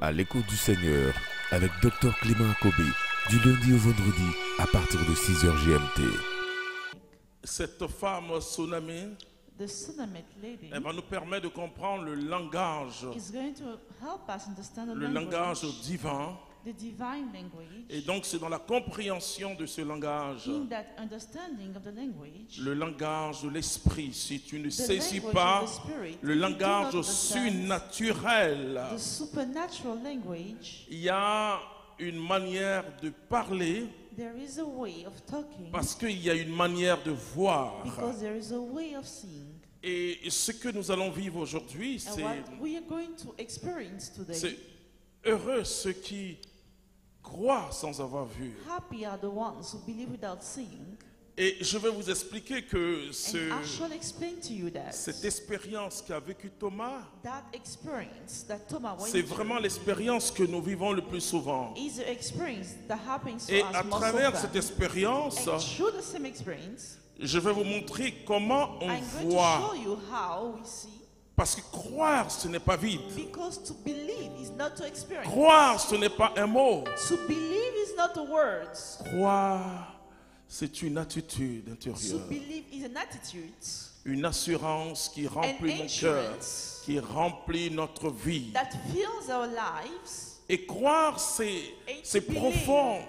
À l'écoute du Seigneur avec Dr Clément Akobé, du lundi au vendredi à partir de 6h GMT. Cette femme Tsunami, The Sunamite lady elle va nous permettre de comprendre le langage, is going to help us understand the le langage divin. the divine language. Et donc c'est dans la compréhension de ce langage, In that understanding of the language, le langage de l'esprit. Si tu ne the saisis language pas of the spirit, le if you do langage not understand surnaturel, the supernatural language, il y a une manière de parler there is a way of talking parce qu'il y a une manière de voir. because there is a way of seeing. Et ce que nous allons vivre aujourd'hui, And what we are going to experience c'est today, heureux ceux qui croient sans avoir vu. happy are the ones who believe without seeing. Et je vais vous expliquer que And I shall explain to you that cette expérience qu'a vécu Thomas, that experience that Thomas went c'est through vraiment l'expérience que nous vivons le plus souvent. is an experience that happens to Et us à most travers of cette them. expérience, And through the same experience, je vais vous montrer comment on I'm going to voit. show you how we see. Parce que croire, ce n'est pas vide. Because to believe is not to experience. Croire, ce n'est pas un mot. To believe is not the words. Croire, c'est une attitude To intérieure. believe is an attitude. Une assurance qui remplit An mon cœur, assurance qui remplit notre vie. that fills our lives. Et croire, c'est profond.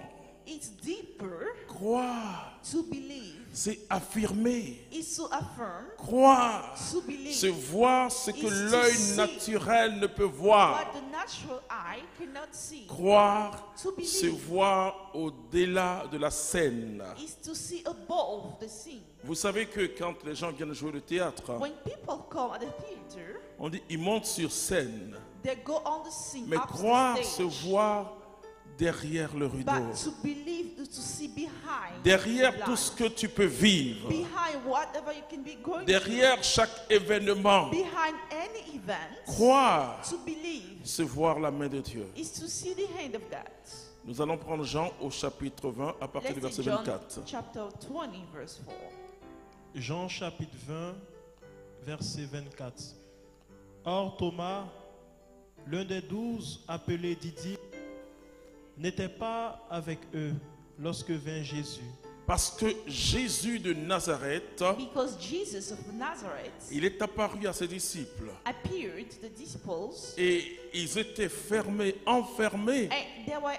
It's deeper. Croire, To believe c'est affirmer. is to affirm. Croire, To believe c'est voir ce que is to l'œil see naturel ne peut voir. what the natural eye cannot see. Croire, To believe c'est voir au-delà de la scène. is to see above the scene. Vous savez que quand les gens viennent jouer le théâtre, When people come at the theater, on dit ils montent sur scène. they go on the scene, Mais up croire, the se stage. voir derrière le rideau. But to believe is to see behind Derrière the tout light. ce que tu peux vivre. Behind whatever you can be going Derrière chaque événement. through. Behind any event. Croire, To believe c'est voir la main de Dieu. is to see the hand of God. Nous allons prendre Jean au chapitre 20 à partir du Let's verset see John 24. chapter 20 verse 4. Jean chapitre 20, verset 24. Or Thomas, l'un des 12 appelé Didyme, n'était pas avec eux lorsque vint Jésus. Parce que Jésus de Nazareth, Because Jesus of Nazareth il est apparu à ses disciples. appeared to the disciples Et ils étaient fermés, enfermés. and they were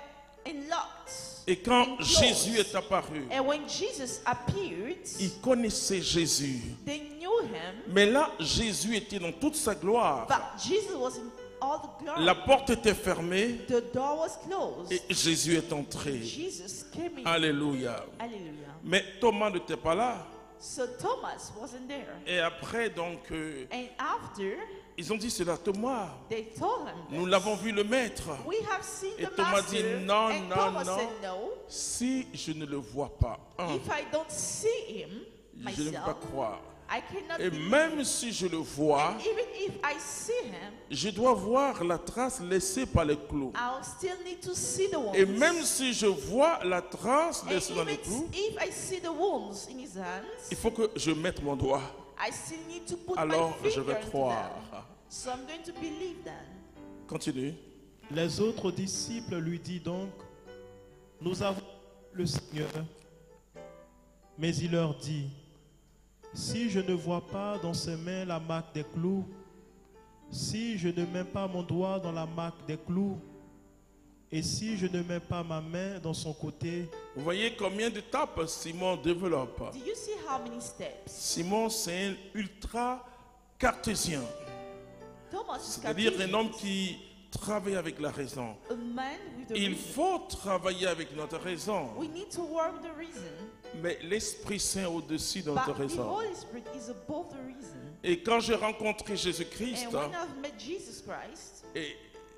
locked. Et quand and Jésus closed. est apparu, And when Jesus appeared, ils connaissaient Jésus. they knew him, Mais là, Jésus était dans toute sa gloire. but Jesus was in all the glory. La porte était fermée The door was closed. et Jésus est entré. Jesus came in. Alléluia. Hallelujah. Mais Thomas n'était pas là. So Thomas wasn't there. Et après, donc, And after, ils ont dit cela, Thomas, they told him, nous l'avons vu le maître. we have seen Et the Thomas master. dit, non, And non, Thomas non. said, no. Si je ne le vois pas, If I don't see him je ne peux pas myself, croire. I cannot Et believe. même si je le vois, And even if I see him, je dois voir la trace laissée par les clous. I'll still need to see the wounds. Et même si je vois la trace And laissée dans les even clous, if I see the wounds in his hands, il faut que je mette mon doigt. I still need to put Alors my je finger vais into croire. them. So I'm going to believe then. Continue. Les autres disciples lui disent donc, nous avons le Seigneur. Mais il leur dit, si je ne vois pas dans ses mains la marque des clous, si je ne mets pas mon doigt dans la marque des clous, et si je ne mets pas ma main dans son côté, Vous voyez combien d'étapes Simon développe. Do you see how many steps? Simon, c'est un ultra cartésien. Thomas is C'est-à-dire un Cartesian. homme qui travaille avec la raison. A man with a Il reason. faut travailler avec notre raison. We need to work the reason. Mais l'Esprit Saint au-dessus de But notre the raison. Holy Spirit is above the reason. Et quand j'ai rencontré Jésus-Christ, And when I've met Jesus Christ, et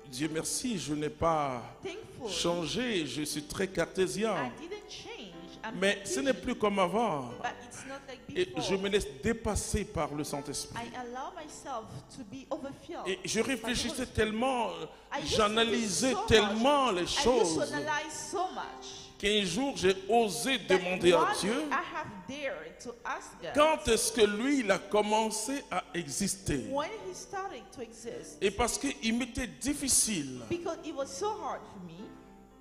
Dieu merci, je n'ai pas thankfully, changé, je suis très I cartésien. didn't change. I'm Mais ce n'est plus comme avant. But it's not like Et before. je me laisse dépasser par le Saint-Esprit. I allow myself to be overfilled. Et je by the Holy réfléchissais Spirit. tellement, I used to j'analysais think so tellement much. les I used to choses analyze so much. qu'un jour j'ai osé that demander à one Dieu day I have dared to ask God quand est-ce que lui, il a commencé à exister. when he started to exist. Et parce qu'il m'était difficile, Because it was so hard for me.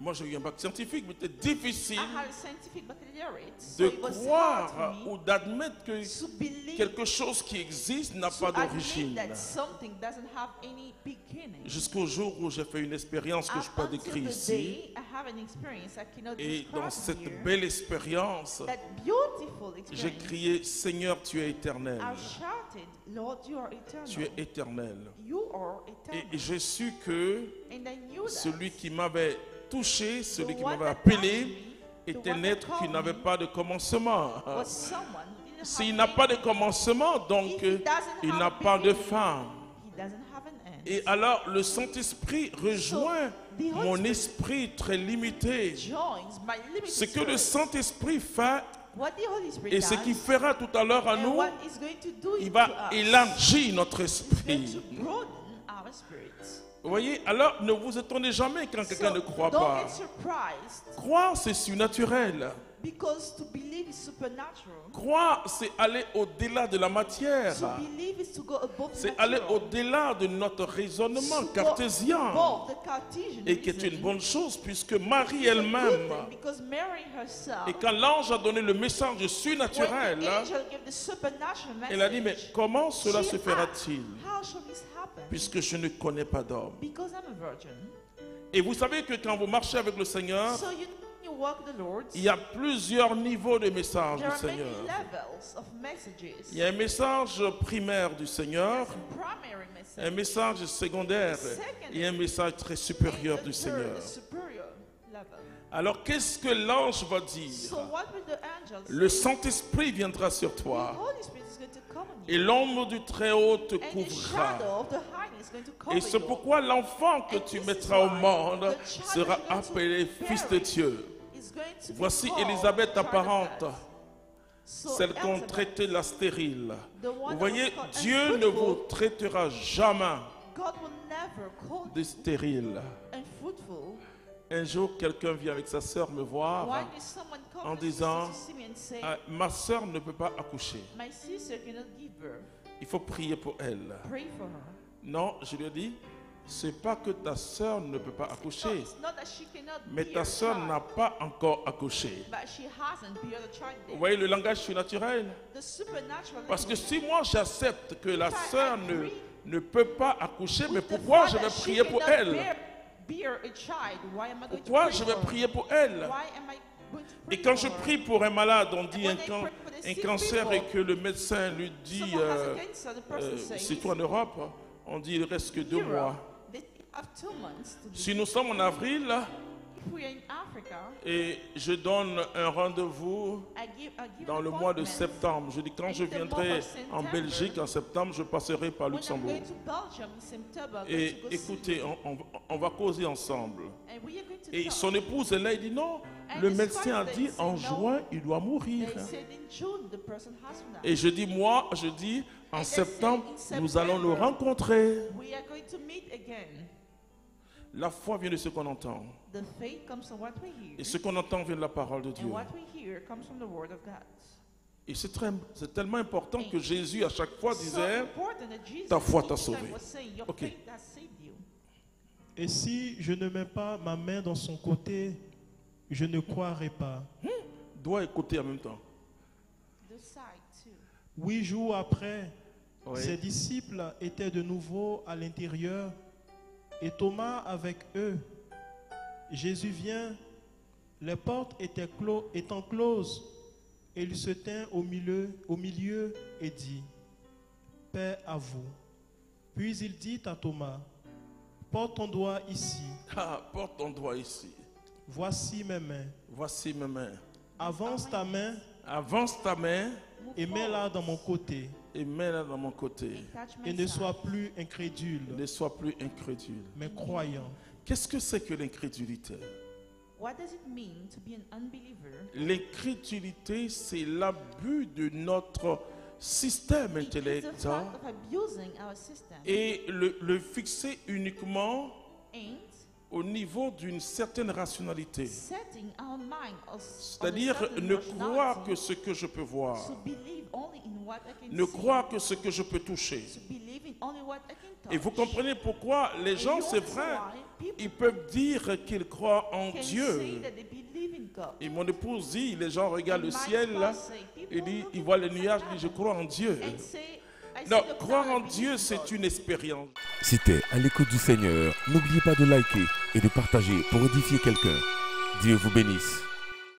moi j'ai eu un bac scientifique, mais c'était difficile I had a scientific baccalaureate, so de it was croire hard for ou me d'admettre que to believe, quelque chose qui existe n'a pas to admit d'origine. that something doesn't have any beginning. Jusqu'au jour où j'ai fait une expérience que je peux pas Until décrire the ici. day I have an experience I cannot Et dans describe cette here. belle expérience, That beautiful j'ai experience. crié, Seigneur, tu es éternel. I shouted, Lord, you are eternal. Tu es éternel. You are eternal. Et j'ai su que And I knew that celui qui m'avait touché, celui the qui one m'avait that appelé, touched me, the était un one that être qui called n'avait me, pas de commencement. was someone who didn't S'il have n'a any pas de beginning. commencement, donc If he doesn't il have n'a a pas de beginning, fin. He doesn't have an end. Et alors le Saint-Esprit rejoint the Holy mon Spirit esprit très limité. Joins my limited Ce que le spirit. Saint-Esprit fait What the Holy Spirit et ce does, qu'il fera tout à l'heure à and nous, what he's going to do il to va us, élargir notre is going esprit. to broaden our spirits. Vous voyez, alors ne vous étonnez jamais quand quelqu'un So ne croit don't pas. get surprised, Croire, c'est surnaturel. because to believe is supernatural. Croire, c'est aller au-delà de la matière. To believe is to go above the C'est aller natural. au-delà de notre raisonnement To go cartésien. above the Cartesian Et qui est une reasoning. bonne chose puisque Marie It's a good elle-même, thing, because Mary herself, et quand l'ange a donné le message when the surnaturel, angel gave the supernatural elle a dit, mais message, comment cela she se asked, fera-t-il how shall this happen? puisque je ne connais pas d'homme? Because I'm a virgin. Et vous savez que quand vous marchez avec le Seigneur, So you walk the Lord. il y a plusieurs niveaux de messages There du are many Seigneur. levels of messages. Il y a un message primaire du Seigneur, Primary message. un message secondaire et un message très supérieur and du the third, Seigneur. the superior level. Alors qu'est-ce que l'ange va dire? So what will the angels Le say? Saint-Esprit viendra sur The toi Holy Spirit is going to come on et you. l'ombre du Très-Haut te And the couvrira. shadow of the high is going to cover Et c'est you. pourquoi l'enfant que And tu this mettras au is why monde the child sera that you're going to appelé Fils de bear Dieu. is going to be Voici called Élisabeth child of apparente, God. So celle qu'on Elizabeth, traitait la stérile. the one Vous that voyez, was called Dieu ne vous unfruitful, traitera jamais God will never call de stérile. unfruitful. Un jour, quelqu'un vient avec sa sœur me voir Why did someone come en to sister disant, to see me and say, ah, ma sœur ne peut pas accoucher. my sister cannot give birth. Il faut prier pour elle. Pray for her. Non, je lui ai dit, c'est pas que ta sœur ne peut pas No, accoucher, it's not that she cannot mais bear ta a sœur child, n'a pas encore accouché. but she hasn't bear a child Vous yet. voyez le langage surnaturel? The supernatural Parce que language. si moi j'accepte que la If I sœur agree ne peut pas accoucher, mais with the pourquoi fact je vais that she prier pour cannot elle? bear a child, why am I going to Pourquoi pray je vais for her? prier pour elle? Why am I going to pray Et quand for je her? prie pour un malade, on dit when un, I pray for the un sick cancer people, et que le médecin lui dit, Someone has a cancer, the person says, c'est toi en Europe, on dit il reste que 2 Europe, mois. they have 2 months to Si live. nous sommes en avril If we are in Africa, et je donne un rendez-vous I give dans an le mois de appointment. septembre, je dis quand je In the month viendrai of en September, Belgique en septembre, je passerai par When I'm Luxembourg. going to Belgium in September, I'm Et going to go see écoutez, you. on va causer ensemble. And we are going to Et talk. son épouse est là, il dit non, And le his médecin a wife, dit they en say no. juin, il doit mourir. They said in June the person has to die. Et je dis, moi, je dis, en And they said septembre, in nous allons nous September, rencontrer. We are going to meet again. La foi vient de ce qu'on entend. The faith comes from what we hear. Et ce qu'on entend vient de la parole de Dieu. And what we hear comes from the word of God. Et c'est tellement important que Jésus, à chaque fois, So disait, important that Jesus ta foi t'a each time sauvé. was saying, Your Ok. faith has saved you. Et si je ne mets pas ma main dans son côté, je ne croirai pas. doit écouter en même temps. The side too. 8 jours après, Oui. ses disciples étaient de nouveau à l'intérieur et Thomas avec eux. Jésus vient, les portes étant closes, et il se tint au milieu et dit, paix à vous. Puis il dit à Thomas, porte ton doigt ici, Ah, porte ton doigt ici. voici mes mains. Voici mes mains. Avance ta main Avance ta main Move et mets-la forward dans mon côté. et mets-la dans mon côté. and touch my Et ne side. sois plus incrédule, Ne sois plus incrédule. mais croyant. Qu'est-ce que c'est que l'incrédulité? What does it mean to be an unbeliever? L'incrédulité, c'est l'abus de notre système It is the intellectuel fact of abusing our system et le fixer uniquement ain't au niveau d'une certaine rationalité. setting our mind on a C'est-à-dire certain ne croire rationality, que ce que je peux voir, to believe only in what I can ne see, croire que ce que je peux toucher. to believe in only what I can touch. Et vous comprenez pourquoi les And gens, you c'est understand vrai, why people ils peuvent dire qu'ils croient en can Dieu. say that they believe in God. Et mon épouse dit, les gens regardent le And my ciel, là, spouse say, people et dit, look ils at voient les the nuages, ils disent, je heaven crois en Dieu. and say, I Non, see the croire cloud, en I believe Dieu, in c'est God. une expérience. C'était à l'écoute du Seigneur. N'oubliez pas de liker et de partager pour édifier quelqu'un. Dieu vous bénisse.